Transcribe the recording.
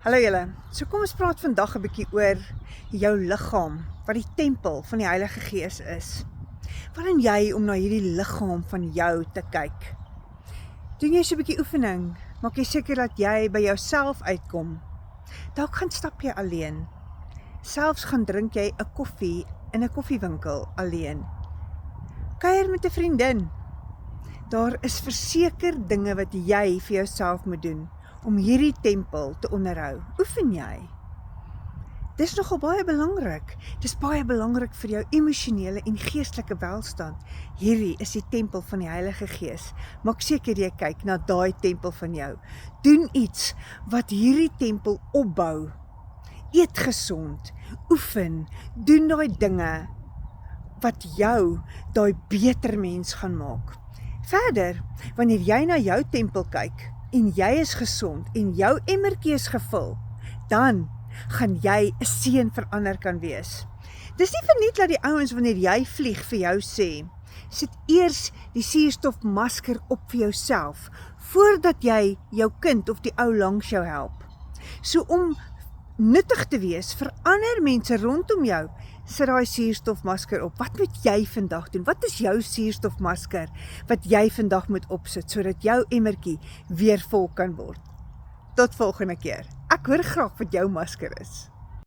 Hallo julle, so kom ons praat vandag 'n bietjie oor jou liggaam, wat die tempel van die Heilige Gees is. Wat doen jy om na hierdie liggaam van jou te kyk? Doen jy so 'n bietjie oefening, maak jy seker dat jy by jouself uitkom. Dalk gaan stap jy alleen. Selfs gaan drink jy 'n koffie in 'n koffiewinkel alleen. Kuier met 'n vriendin. Daar is verseker dinge wat jy vir jouself moet doen om hierdie tempel te onderhou. Oefen jy? Dis nogal baie belangrik. Dis baie belangrik vir jou emosionele en geestelike welstand. Hierdie is die tempel van die Heilige Gees. Maak seker jy kyk na daai tempel van jou. Doen iets wat hierdie tempel opbou. Eet gesond, oefen, doen daai dinge wat jou daai beter mens gaan maak. Verder, wanneer jy na jou tempel kyk en jy is gesond en jou emmertjie is gevul, dan gaan jy 'n seën vir ander kan wees. Dis nie verniet dat die ouens wanneer jy vlieg vir jou sê, sit eers die suurstofmasker op vir jouself, voordat jy jou kind of die ou langs jou help. So om nuttig te wees vir ander mense rondom jou, sit daai suurstofmasker op. Wat moet jy vandag doen? Wat is jou suurstofmasker wat jy vandag moet opsit, sodat jou emmertjie weer vol kan word? Tot volgende keer. Ek hoor graag wat jou masker is.